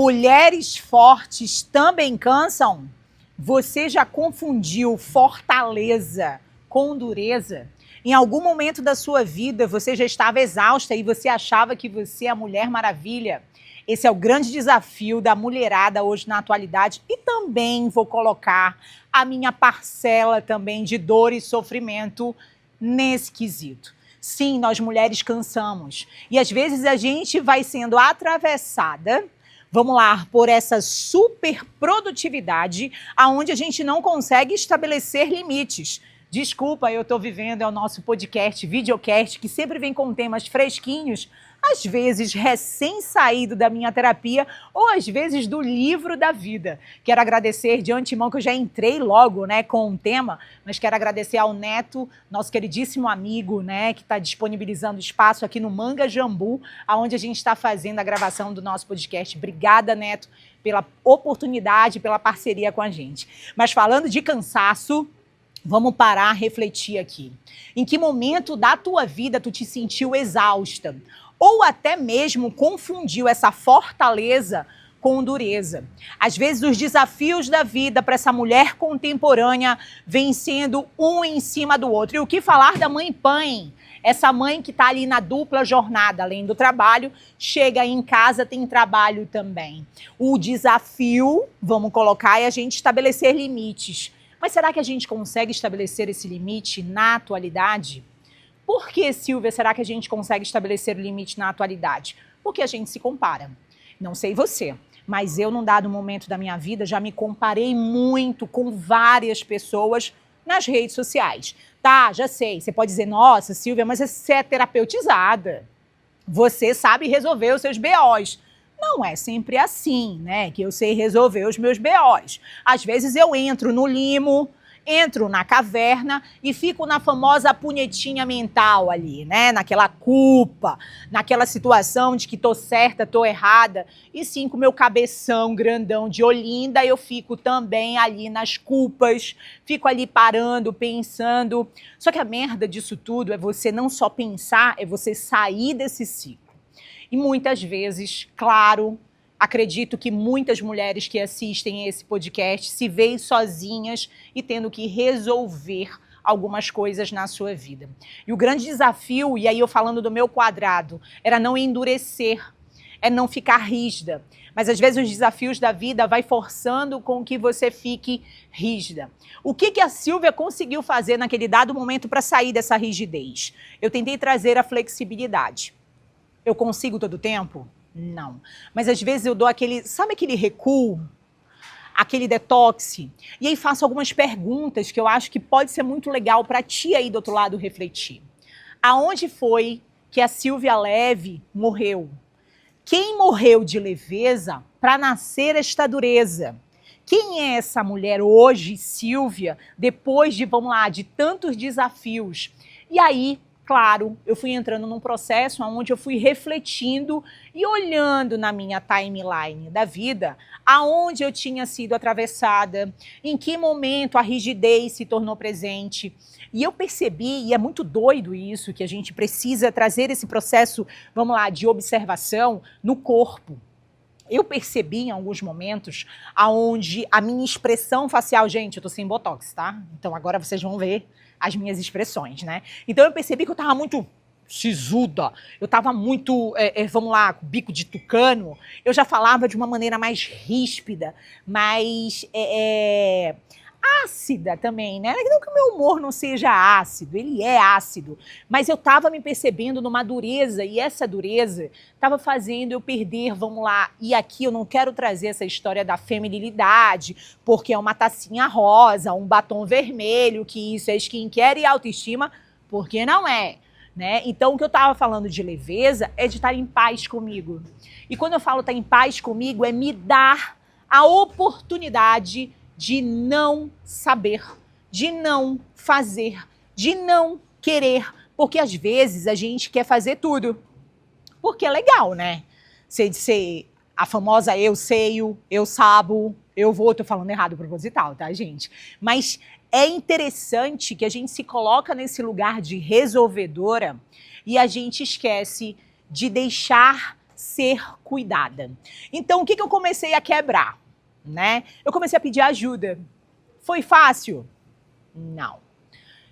Mulheres fortes também cansam? Você já confundiu fortaleza com dureza? Em algum momento da sua vida você já estava exausta e você achava que você é a Mulher Maravilha? Esse é o grande desafio da mulherada hoje na atualidade e também vou colocar a minha parcela também de dor e sofrimento nesse quesito. Sim, nós mulheres cansamos e às vezes a gente vai sendo atravessada, vamos lá, por essa super produtividade aonde a gente não consegue estabelecer limites. Desculpa, eu estou vivendo, é o nosso podcast, videocast, que sempre vem com temas fresquinhos, às vezes recém-saído da minha terapia ou às vezes do livro da vida. Quero agradecer de antemão que eu já entrei logo, né, com o tema, mas quero agradecer ao Neto, nosso queridíssimo amigo, né, que está disponibilizando espaço aqui no Manga Jambu, onde a gente está fazendo a gravação do nosso podcast. Obrigada, Neto, pela oportunidade, pela parceria com a gente. Mas falando de cansaço, vamos parar, refletir aqui. Em que momento da tua vida tu te sentiu exausta? Ou até mesmo confundiu essa fortaleza com dureza? Às vezes os desafios da vida para essa mulher contemporânea vêm sendo um em cima do outro. E o que falar da mãe Pen? Essa mãe que está ali na dupla jornada, além do trabalho, chega em casa, tem trabalho também. O desafio, vamos colocar, é a gente estabelecer limites. Mas será que a gente consegue estabelecer esse limite na atualidade? Por que, Silvia, será que a gente consegue estabelecer o limite na atualidade? Porque a gente se compara. Não sei você, mas eu, num dado momento da minha vida, já me comparei muito com várias pessoas nas redes sociais. Tá, já sei, você pode dizer, nossa, Silvia, mas você é terapeutizada. Você sabe resolver os seus BOs. Não é sempre assim, né, que eu sei resolver os meus BOs. Às vezes eu entro no limo, entro na caverna e fico na famosa punhetinha mental ali, né, naquela culpa, naquela situação de que tô certa, tô errada. E sim, com meu cabeção grandão de Olinda, eu fico também ali nas culpas, fico ali parando, pensando. Só que a merda disso tudo é você não só pensar, é você sair desse ciclo. E muitas vezes, claro, acredito que muitas mulheres que assistem esse podcast se veem sozinhas e tendo que resolver algumas coisas na sua vida. E o grande desafio, e aí eu falando do meu quadrado, era não endurecer, é não ficar rígida. Mas às vezes os desafios da vida vai forçando com que você fique rígida. O que a Silvia conseguiu fazer naquele dado momento para sair dessa rigidez? Eu tentei trazer a flexibilidade. Eu consigo todo o tempo? Não. Mas às vezes eu dou aquele, sabe aquele recuo? Aquele detox? E aí faço algumas perguntas que eu acho que pode ser muito legal para ti aí do outro lado refletir. Aonde foi que a Silvia Leve morreu? Quem morreu de leveza para nascer esta dureza? Quem é essa mulher hoje, Silvia, depois de, vamos lá, de tantos desafios? E aí, claro, eu fui entrando num processo onde eu fui refletindo e olhando na minha timeline da vida aonde eu tinha sido atravessada, em que momento a rigidez se tornou presente. E eu percebi, e é muito doido isso, que a gente precisa trazer esse processo, vamos lá, de observação no corpo. Eu percebi em alguns momentos aonde a minha expressão facial, gente, eu tô sem botox, tá? Então agora vocês vão ver as minhas expressões, né? Então eu percebi que eu tava muito sisuda, eu tava muito, vamos lá, com bico de tucano, eu já falava de uma maneira mais ríspida, mais ácida também, né? Não que o meu humor não seja ácido, ele é ácido, mas eu tava me percebendo numa dureza, e essa dureza tava fazendo eu perder, vamos lá, e aqui eu não quero trazer essa história da feminilidade, porque é uma tacinha rosa, um batom vermelho, que isso é skincare e autoestima, porque não é, né? Então o que eu tava falando de leveza é de estar em paz comigo. E quando eu falo estar em paz comigo, é me dar a oportunidade de não saber, de não fazer, de não querer, porque às vezes a gente quer fazer tudo, porque é legal, né? Ser a famosa eu sei, eu sabo, eu vou, tô falando errado proposital, tá, gente? Mas é interessante que a gente se coloca nesse lugar de resolvedora e a gente esquece de deixar ser cuidada. Então, o que eu comecei a quebrar? Né? Eu comecei a pedir ajuda. Foi fácil? Não.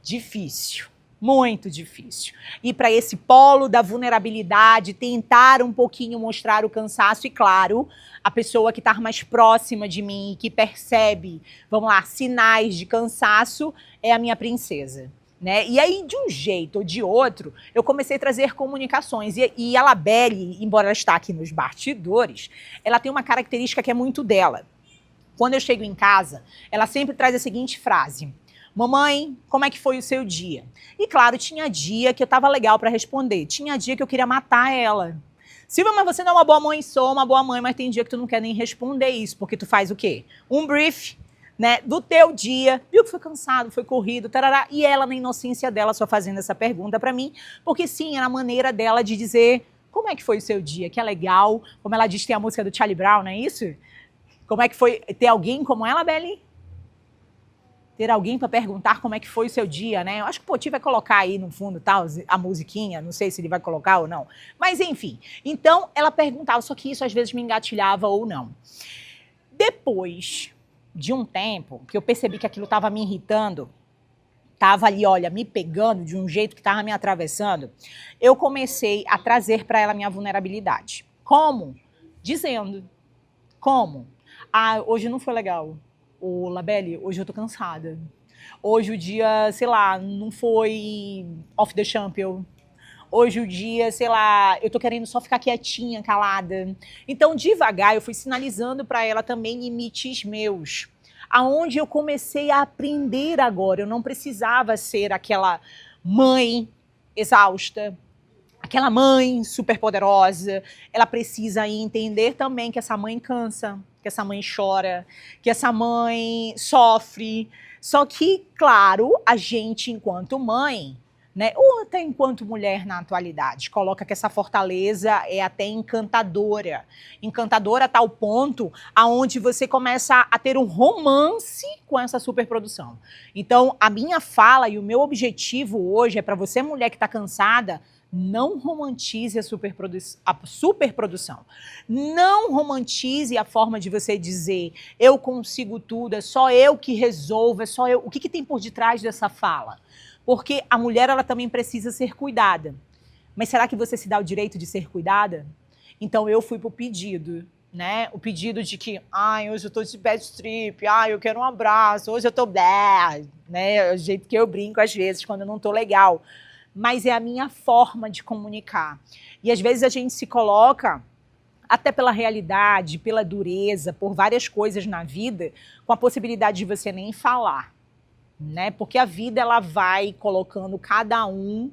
Difícil. Muito difícil. Ir para esse polo da vulnerabilidade, tentar um pouquinho mostrar o cansaço e, claro, a pessoa que está mais próxima de mim, que percebe, vamos lá, sinais de cansaço, é a minha princesa. Né? E aí, de um jeito ou de outro, eu comecei a trazer comunicações. E a Labelle, embora ela está aqui nos bastidores, ela tem uma característica que é muito dela. Quando eu chego em casa, ela sempre traz a seguinte frase: mamãe, como é que foi o seu dia? E claro, tinha dia que eu tava legal para responder, tinha dia que eu queria matar ela. Silvia, mas você não é uma boa mãe? Sou uma boa mãe, mas tem dia que tu não quer nem responder isso, porque tu faz o quê? Um brief, né, do teu dia, viu que foi cansado, foi corrido, tarará, e ela na inocência dela só fazendo essa pergunta para mim, porque sim, era a maneira dela de dizer como é que foi o seu dia, que é legal, como ela diz, tem a música do Charlie Brown, não é isso? Como é que foi ter alguém como ela, Belly? Ter alguém para perguntar como é que foi o seu dia, né? Eu acho que o Poti vai colocar aí no fundo, tal, a musiquinha, não sei se ele vai colocar ou não. Mas enfim, então ela perguntava, só que isso às vezes me engatilhava ou não. Depois de um tempo que eu percebi que aquilo estava me irritando, estava ali, olha, me pegando de um jeito que estava me atravessando, eu comecei a trazer para ela a minha vulnerabilidade. Como? Dizendo. Como? Ah, hoje não foi legal. Ô, Labelle, hoje eu tô cansada. Hoje o dia, sei lá, não foi off the champion. Hoje o dia, sei lá, eu tô querendo só ficar quietinha, calada. Então, devagar, eu fui sinalizando para ela também limites meus. Aonde eu comecei a aprender agora. Eu não precisava ser aquela mãe exausta, aquela mãe super poderosa. Ela precisa entender também que essa mãe cansa, que essa mãe chora, que essa mãe sofre. Só que, claro, a gente, enquanto mãe, né, ou até enquanto mulher na atualidade, coloca que essa fortaleza é até encantadora. Encantadora a tal ponto aonde você começa a ter um romance com essa superprodução. Então, a minha fala e o meu objetivo hoje é para você, mulher que está cansada, não romantize a superprodução. Não romantize a forma de você dizer eu consigo tudo, é só eu que resolvo, é só eu. O que tem por detrás dessa fala? Porque a mulher ela também precisa ser cuidada. Mas será que você se dá o direito de ser cuidada? Então eu fui pro pedido, né? O pedido de que, ai, hoje eu tô de bad trip, ai, eu quero um abraço, hoje eu tô blé, né? É o jeito que eu brinco às vezes quando eu não tô legal. Mas é a minha forma de comunicar. E às vezes a gente se coloca, até pela realidade, pela dureza, por várias coisas na vida, com a possibilidade de você nem falar, né? Porque a vida ela vai colocando cada um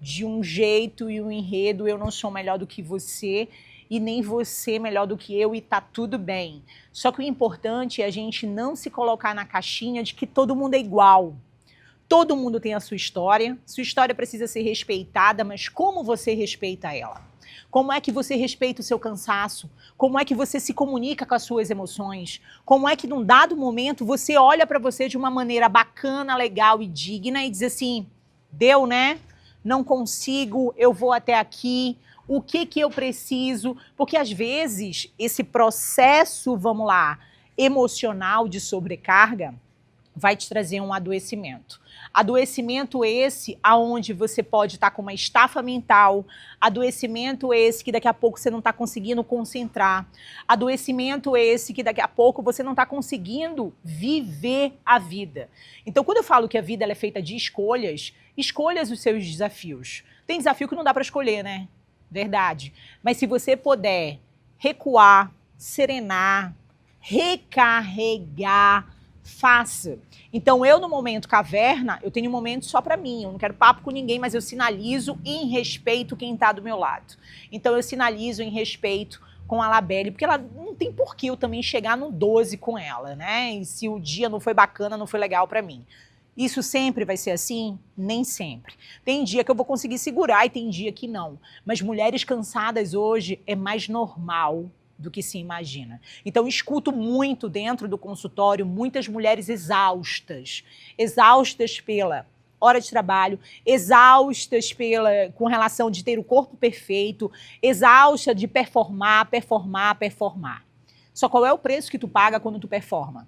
de um jeito e um enredo. Eu não sou melhor do que você e nem você melhor do que eu e tá tudo bem. Só que o importante é a gente não se colocar na caixinha de que todo mundo é igual. Todo mundo tem a sua história precisa ser respeitada, mas como você respeita ela? Como é que você respeita o seu cansaço? Como é que você se comunica com as suas emoções? Como é que num dado momento você olha para você de uma maneira bacana, legal e digna e diz assim, deu, né? Não consigo, eu vou até aqui, o que eu preciso? Porque às vezes esse processo, vamos lá, emocional de sobrecarga vai te trazer um adoecimento. Adoecimento esse aonde você pode estar com uma estafa mental, adoecimento esse que daqui a pouco você não está conseguindo concentrar, adoecimento esse que daqui a pouco você não está conseguindo viver a vida. Então, quando eu falo que a vida ela é feita de escolhas, escolhas os seus desafios. Tem desafio que não dá para escolher, né? Verdade. Mas se você puder recuar, serenar, recarregar, faça. Então eu no momento caverna, eu tenho um momento só para mim, eu não quero papo com ninguém, mas eu sinalizo em respeito quem está do meu lado. Então eu sinalizo em respeito com a Labelle, porque ela não tem por que eu também chegar no 12 com ela, né? E se o dia não foi bacana, não foi legal para mim. Isso sempre vai ser assim? Nem sempre. Tem dia que eu vou conseguir segurar e tem dia que não. Mas mulheres cansadas hoje é mais normal do que se imagina. Então, escuto muito dentro do consultório muitas mulheres exaustas. Exaustas pela hora de trabalho, exaustas com relação de ter o corpo perfeito, exausta de performar. Só qual é o preço que tu paga quando tu performa?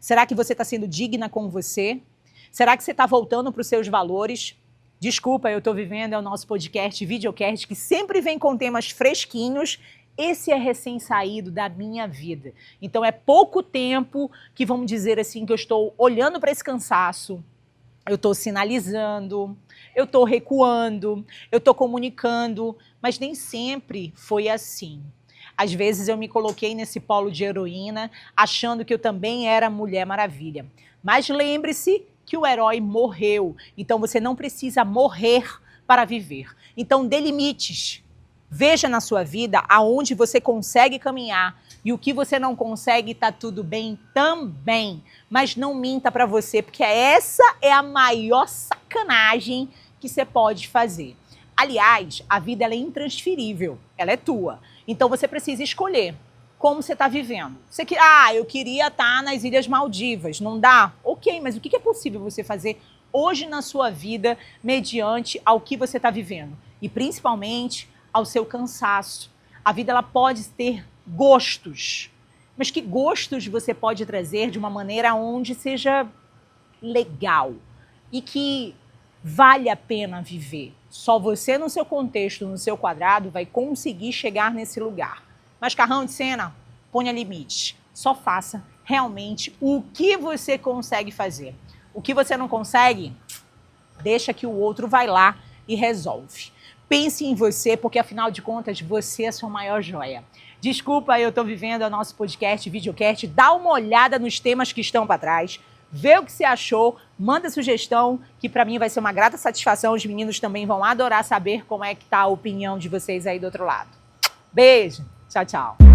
Será que você está sendo digna com você? Será que você está voltando para os seus valores? Desculpa, eu estou vivendo, é o nosso podcast, videocast, que sempre vem com temas fresquinhos. Esse é recém-saído da minha vida. Então é pouco tempo que, vamos dizer assim, que eu estou olhando para esse cansaço, eu estou sinalizando, eu estou recuando, eu estou comunicando, mas nem sempre foi assim. Às vezes eu me coloquei nesse polo de heroína, achando que eu também era Mulher Maravilha. Mas lembre-se que o herói morreu, então você não precisa morrer para viver. Então dê limites. Veja na sua vida aonde você consegue caminhar e o que você não consegue, tá tudo bem também. Mas não minta para você, porque essa é a maior sacanagem que você pode fazer. Aliás, a vida ela é intransferível, ela é tua. Então você precisa escolher como você está vivendo. Eu queria estar nas Ilhas Maldivas, não dá? Ok, mas o que é possível você fazer hoje na sua vida mediante ao que você está vivendo? E principalmente ao seu cansaço. A vida ela pode ter gostos, mas que gostos você pode trazer de uma maneira onde seja legal e que vale a pena viver. Só você no seu contexto, no seu quadrado, vai conseguir chegar nesse lugar. Mas carrão de cena, ponha limite. Só faça realmente o que você consegue fazer. O que você não consegue, deixa que o outro vai lá e resolve. Pense em você, porque afinal de contas, você é a sua maior joia. Desculpa, eu estou vivendo o nosso podcast, videocast. Dá uma olhada nos temas que estão para trás. Vê o que você achou, manda sugestão, que para mim vai ser uma grata satisfação. Os meninos também vão adorar saber como é que tá a opinião de vocês aí do outro lado. Beijo, tchau, tchau.